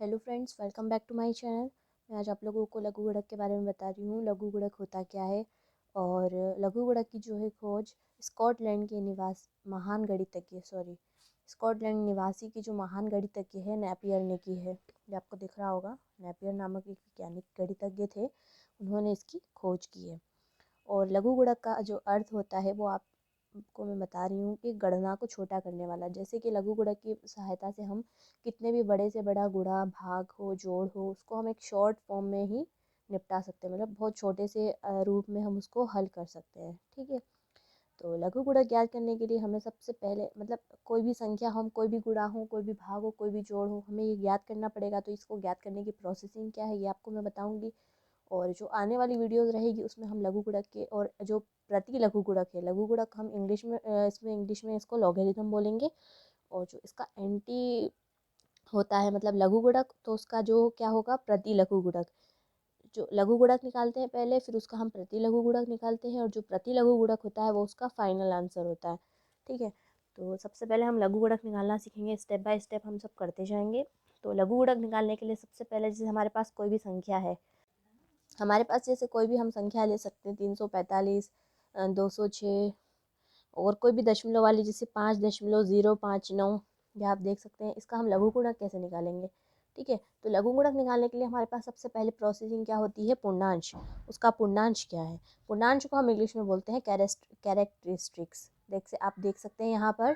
Hello friends, welcome back to my channel. मैं आज आप लोगों को लघु गुणक के बारे में बता रही हूँ। लघु गुणक होता क्या है और लघु गुणक की जो है खोज स्कॉटलैंड के स्कॉटलैंड निवासी की जो महान गणितज्ञ है नेपियर ने की है। ये आपको दिख रहा होगा, नेपियर नामक एक वैज्ञानिक गणितज्ञ थे, उन्होंने इसकी खोज की है। और लघु गुणक का जो अर्थ होता है वो आपको मैं बता रही हूँ कि गणना को छोटा करने वाला। जैसे कि लघु गुणक की सहायता से हम कितने भी बड़े से बड़ा गुणा, भाग हो, जोड़ हो, उसको हम एक शॉर्ट फॉर्म में ही निपटा सकते हैं। मतलब बहुत छोटे से रूप में हम उसको हल कर सकते हैं। ठीक है, तो लघु गुणक ज्ञात करने के लिए हमें सबसे पहले मतलब कोई भी संख्या हो, कोई भी गुणा हो, कोई भी भाग हो, कोई भी जोड़ हो, हमें ये ज्ञात करना पड़ेगा। तो इसको ज्ञात करने की प्रोसेसिंग क्या है ये आपको मैं बताऊंगी। और जो आने वाली वीडियोस रहेगी उसमें हम लघु गुणक के और जो प्रति लघु गुणक है, लघु गुणक हम इंग्लिश में इसको लॉगरिथम बोलेंगे। और जो इसका एंटी होता है मतलब लघु गुणक, तो उसका जो क्या होगा, प्रति लघु गुणक। जो लघु गुणक निकालते हैं पहले, फिर उसका हम प्रति लघु गुणक निकालते हैं, और जो प्रति लघु गुणक होता है वो उसका फाइनल आंसर होता है। ठीक है, तो सबसे पहले हम लघु गुणक निकालना सीखेंगे, स्टेप बाय स्टेप हम सब करते जाएंगे। तो लघु गुणक निकालने के लिए सबसे पहले जैसे हमारे पास कोई भी संख्या है, हमारे पास जैसे कोई भी हम संख्या ले सकते हैं, 345, 206, और कोई भी दशमलव वाली जैसे 5.059। ये आप देख सकते हैं। इसका हम लघु गुणक कैसे निकालेंगे। ठीक है, तो लघु गुणक निकालने के लिए हमारे पास सबसे पहले प्रोसेसिंग क्या होती है, पूर्णांश। उसका पूर्णांश क्या है, पूर्णांश को हम इंग्लिश में बोलते हैं कैरेक्टरिस्टिक्स। आप देख सकते हैं यहाँ पर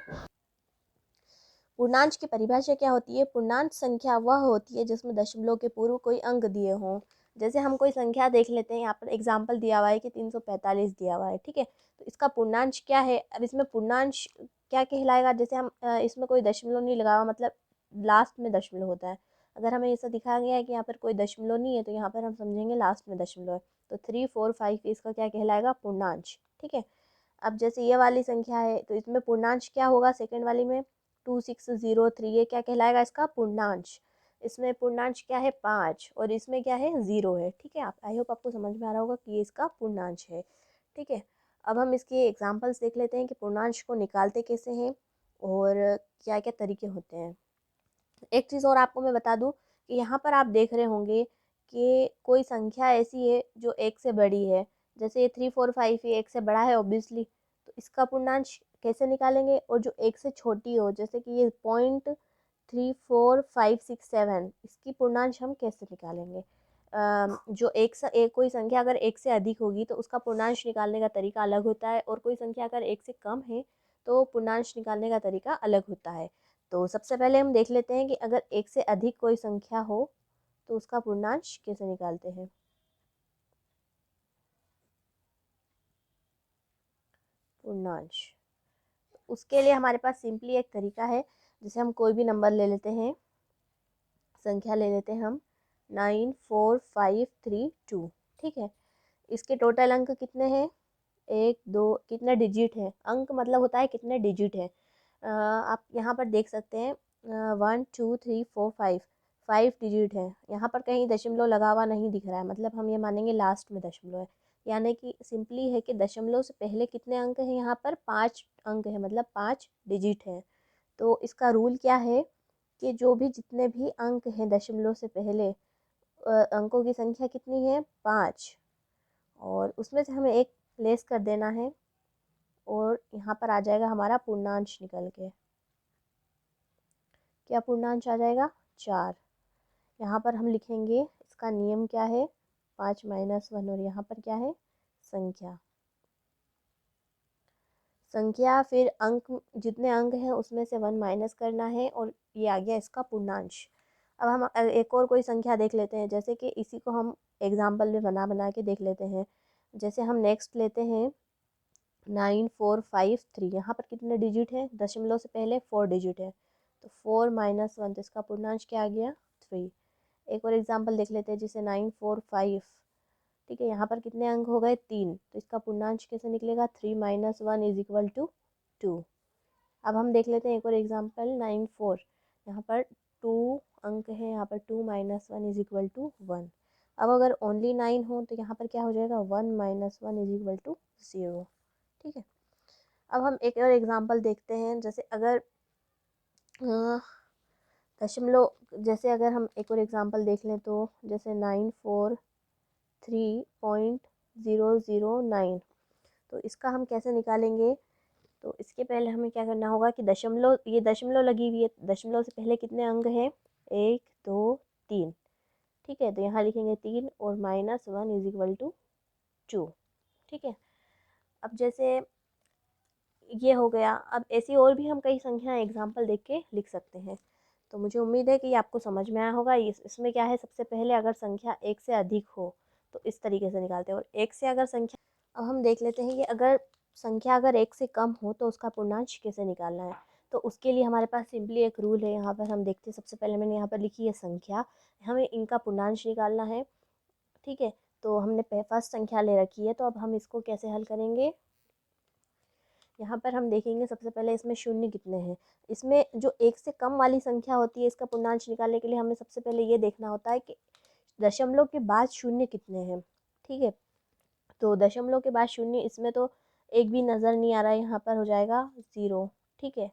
पूर्णांश की परिभाषा क्या होती है। पूर्णांश संख्या वह होती है जिसमें दशमलव के पूर्व कोई अंक दिए हों। जैसे हम कोई संख्या देख लेते हैं, यहाँ पर एग्जाम्पल दिया हुआ है कि 345 दिया हुआ है। ठीक है, तो इसका पूर्णांश क्या है। अब इसमें पूर्णांश क्या कहलाएगा, जैसे हम इसमें कोई दशमलव नहीं लगा हुआ, मतलब लास्ट में दशमलव होता है। अगर हमें ऐसा दिखाया गया है कि यहाँ पर कोई दशमलव नहीं है, तो यहाँ पर हम समझेंगे लास्ट में दशमलव है। तो 345 इसका क्या कहलाएगा, पूर्णांश। ठीक है, अब जैसे ये वाली संख्या है तो इसमें पूर्णांश क्या होगा, सेकेंड वाली में 2603, ये क्या कहलाएगा, इसका पूर्णांश। इसमें पूर्णांश क्या है, 5, और इसमें क्या है, 0 है। ठीक है, आप आई होप आपको समझ में आ रहा होगा कि ये इसका पूर्णांश है। ठीक है, अब हम इसके एग्जाम्पल्स देख लेते हैं कि पूर्णांश को निकालते कैसे हैं और क्या क्या तरीके होते हैं। एक चीज़ और आपको मैं बता दूं कि यहाँ पर आप देख रहे होंगे कि कोई संख्या ऐसी है जो एक से बड़ी है। जैसे ये 345 ये एक से बड़ा है ऑब्वियसली, तो इसका पूर्णांश कैसे निकालेंगे। और जो एक से छोटी हो, जैसे कि ये 0.34567, इसकी पूर्णांश हम कैसे निकालेंगे। जो एक कोई संख्या अगर एक से अधिक होगी तो उसका पूर्णांश निकालने का तरीका अलग होता है, और कोई संख्या अगर एक से कम है तो पूर्णांश निकालने का तरीका अलग होता है। तो सबसे पहले हम देख लेते हैं कि अगर एक से अधिक कोई संख्या हो तो उसका पूर्णांश कैसे निकालते हैं। पूर्णांश, उसके लिए हमारे पास सिंपली एक तरीका है। जैसे हम कोई भी नंबर ले लेते हैं, संख्या ले लेते हैं हम 94532। ठीक है, इसके टोटल अंक कितने हैं, एक दो, कितने डिजिट है, अंक मतलब होता है कितने डिजिट है। आप यहाँ पर देख सकते हैं 1 2 3 4 5, 5 डिजिट है। यहाँ पर कहीं दशमलव लगा हुआ नहीं दिख रहा है, मतलब हम ये मानेंगे लास्ट में दशमलव है। यानी कि सिंपली है कि दशमलव से पहले कितने अंक हैं, यहाँ पर 5 अंक है, मतलब 5 डिजिट है। तो इसका रूल क्या है कि जो भी जितने भी अंक हैं दशमलव से पहले, अंकों की संख्या कितनी है, 5, और उसमें से हमें एक लेस कर देना है, और यहाँ पर आ जाएगा हमारा पूर्णांश निकल के। क्या पूर्णांश आ जाएगा, 4। यहाँ पर हम लिखेंगे इसका नियम क्या है, 5 - 1, और यहाँ पर क्या है, संख्या। फिर अंक, जितने अंक हैं उसमें से 1 माइनस करना है, और ये आ गया इसका पूर्णांश। अब हम एक और कोई संख्या देख लेते हैं, जैसे कि इसी को हम एग्जाम्पल में बना बना के देख लेते हैं। जैसे हम नेक्स्ट लेते हैं 9453, यहाँ पर कितने डिजिट है, दशमलव से पहले 4 डिजिट है, तो 4 - 1, तो इसका पूर्णांश क्या आ गया, 3। एक और एग्जांपल देख लेते हैं, जैसे 945। ठीक है, यहाँ पर कितने अंक हो गए, 3, तो इसका पूर्णांश कैसे निकलेगा, 3 - 1 = 2। अब हम देख लेते हैं एक और एग्जांपल 94, यहाँ पर 2 अंक है, यहाँ पर 2 - 1 = 1। अब अगर ओनली 9 हो तो यहाँ पर क्या हो जाएगा, 1 - 1 = 0। ठीक है, अब हम एक और एग्जांपल देखते हैं। जैसे अगर दशमलव, जैसे अगर हम एक और एग्जांपल देख लें तो जैसे 943.009, तो इसका हम कैसे निकालेंगे। तो इसके पहले हमें क्या करना होगा कि दशमलव, ये दशमलव लगी हुई है, दशमलव से पहले कितने अंक हैं, 1 2 3, ठीक है। तो यहाँ लिखेंगे 3 और -1 = 2, ठीक है। अब जैसे ये हो गया, अब ऐसी और भी हम कई संख्याएं एग्जाम्पल देख के लिख सकते हैं। तो मुझे उम्मीद है कि ये आपको समझ में आया होगा। इसमें क्या है, सबसे पहले अगर संख्या एक से अधिक हो तो इस तरीके से निकालते हैं, और एक से अगर संख्या, अब हम देख लेते हैं कि अगर संख्या अगर एक से कम हो तो उसका पूर्णांश कैसे निकालना है। तो उसके लिए हमारे पास सिंपली एक रूल है, यहाँ पर हम देखते हैं। सबसे पहले मैंने यहाँ पर लिखी है संख्या, हमें इनका पूर्णांश निकालना है, ठीक है। तो हमने फर्स्ट संख्या ले रखी है, तो अब हम इसको कैसे हल करेंगे। यहाँ पर हम देखेंगे सबसे पहले इसमें शून्य कितने हैं। इसमें जो एक से कम वाली संख्या होती है, इसका पूर्णांश निकालने के लिए हमें सबसे पहले ये देखना होता है कि दशमलव के बाद शून्य कितने हैं, ठीक है। तो दशमलव के बाद शून्य, इसमें तो एक भी नज़र नहीं आ रहा है, यहाँ पर हो जाएगा 0, ठीक है।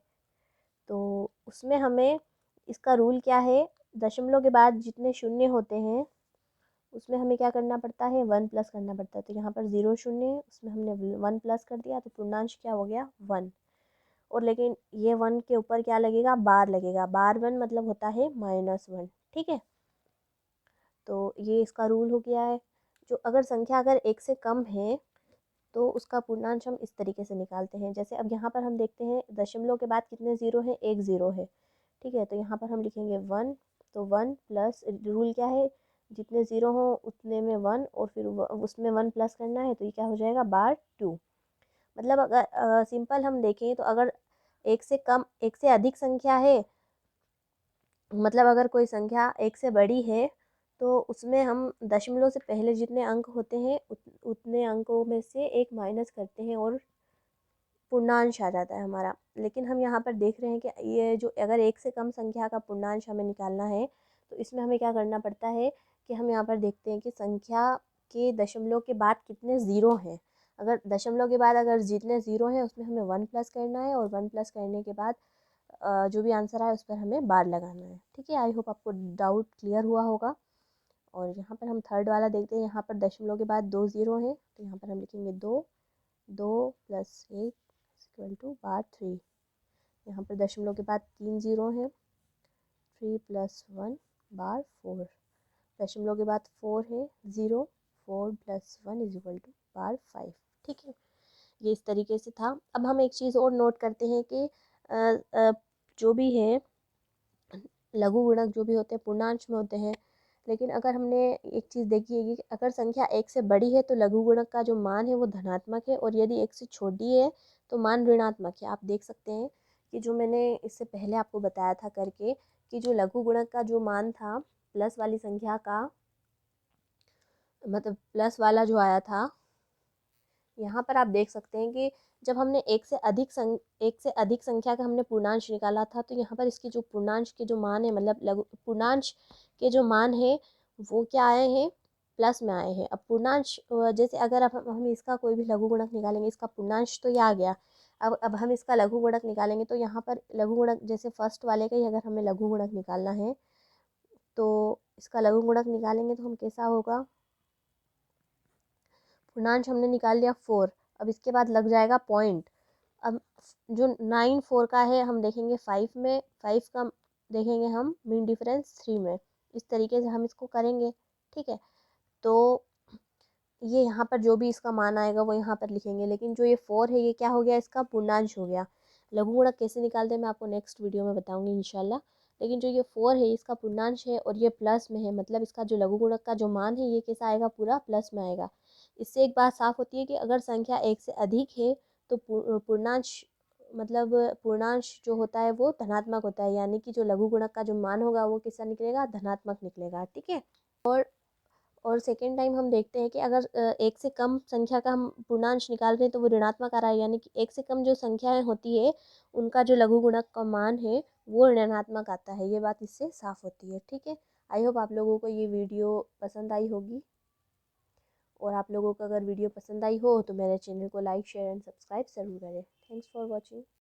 तो उसमें हमें, इसका रूल क्या है, दशमलव के बाद जितने शून्य होते हैं उसमें हमें क्या करना पड़ता है, 1 प्लस करना पड़ता है। तो यहाँ पर 0 शून्य है, उसमें हमने 1 प्लस कर दिया, तो पूर्णांश क्या हो गया, 1। और लेकिन ये 1 के ऊपर क्या लगेगा, बार लगेगा, बार 1 मतलब होता है -1, ठीक है। तो ये इसका रूल हो गया है। जो अगर संख्या अगर एक से कम है तो उसका पूर्णांश हम इस तरीके से निकालते हैं। जैसे अब यहाँ पर हम देखते हैं दशमलव के बाद कितने ज़ीरो हैं, एक ज़ीरो है, ठीक है। तो यहाँ पर हम लिखेंगे 1, तो 1 प्लस, रूल क्या है, जितने ज़ीरो हों उतने में 1, और फिर उसमें 1 प्लस करना है, तो ये क्या हो जाएगा, बार 2। मतलब अगर सिंपल हम देखें तो अगर एक से कम, एक से अधिक संख्या है, मतलब अगर कोई संख्या एक से बड़ी है तो उसमें हम दशमलव से पहले जितने अंक होते हैं उतने अंकों में से एक माइनस करते हैं और पूर्णांश आ जाता है हमारा। लेकिन हम यहाँ पर देख रहे हैं कि ये जो अगर एक से कम संख्या का पूर्णांश हमें निकालना है तो इसमें हमें क्या करना पड़ता है कि हम यहाँ पर देखते हैं कि संख्या के दशमलव के बाद कितने ज़ीरो हैं। अगर दशमलव के बाद अगर जितने ज़ीरो हैं उसमें हमें 1 प्लस करना है, और 1 प्लस करने के बाद जो भी आंसर आए उस पर हमें बार लगाना है, ठीक है। आई होप आपको डाउट क्लियर हुआ होगा। और यहाँ पर हम थर्ड वाला देखते हैं। यहाँ पर दशमलव के बाद 2 ज़ीरो हैं, तो यहाँ पर हम लिखेंगे 2, 2 + 1 = बार 3। यहाँ पर दशमलव के बाद 3 ज़ीरो हैं, 3 + 1 बार 4। दशमलव के बाद 4 है, 0, 4 + 1 = बार 5, ठीक है। ये इस तरीके से था। अब हम एक चीज़ और नोट करते हैं कि जो भी है लघु गुणक जो भी होते हैं पूर्णांश में होते हैं। लेकिन अगर हमने एक चीज़ देखी है कि अगर संख्या एक से बड़ी है तो लघु गुणक का जो मान है वो धनात्मक है, और यदि एक से छोटी है तो मान ऋणात्मक है। आप देख सकते हैं कि जो मैंने इससे पहले आपको बताया था करके, कि जो लघु गुणक का जो मान था प्लस वाली संख्या का, मतलब प्लस वाला जो आया था, यहाँ पर आप देख सकते हैं कि जब हमने एक से अधिक संख्या का हमने पूर्णांश निकाला था, तो यहाँ पर इसकी जो पूर्णांश के जो मान है, मतलब लघु पूर्णांश के जो मान है वो क्या आए हैं, प्लस में आए हैं। अब पूर्णांश जैसे अगर अब हम इसका कोई भी लघु गुणक निकालेंगे, इसका पूर्णांश तो ये आ गया। अब हम इसका लघु गुणक निकालेंगे, तो यहाँ पर लघु गुणक जैसे फर्स्ट वाले का ही अगर हमें लघु गुणक निकालना है तो इसका लघु गुणक निकालेंगे तो हम कैसा होगा, पूर्णांश हमने निकाल लिया 4। अब इसके बाद लग जाएगा पॉइंट। अब जो 9 4 का है हम देखेंगे 5 में, 5 का देखेंगे हम मीन डिफरेंस 3 में। इस तरीके से हम इसको करेंगे, ठीक है। तो ये यहाँ पर जो भी इसका मान आएगा वो यहाँ पर लिखेंगे। लेकिन जो ये 4 है ये क्या हो गया, इसका पूर्णांश हो गया। लघु गुणक कैसे निकालते हैं मैं आपको नेक्स्ट वीडियो में बताऊंगी इंशाल्लाह। लेकिन जो ये 4 है इसका पूर्णांश है और ये प्लस में है, मतलब इसका जो लघु गुणक का जो मान है ये कैसा आएगा, पूरा प्लस में आएगा। इससे एक बात साफ होती है कि अगर संख्या एक से अधिक है तो पूर्णांश, मतलब पूर्णांश जो होता है वो धनात्मक होता है, यानी कि जो लघु गुणक का जो मान होगा वो कैसा निकलेगा, धनात्मक निकलेगा, ठीक है। और सेकेंड टाइम हम देखते हैं कि अगर एक से कम संख्या का हम पूर्णांश निकाल रहे हैं तो वो ऋणात्मक आ रहा है, यानी कि एक से कम जो संख्याएं होती है उनका जो लघु गुणक का मान है वो ऋणात्मक आता है। ये बात इससे साफ होती है, ठीक है। आई होप आप लोगों को ये वीडियो पसंद आई होगी, और आप लोगों को अगर वीडियो पसंद आई हो तो मेरे चैनल को लाइक शेयर एंड सब्सक्राइब ज़रूर करें। Thanks for watching.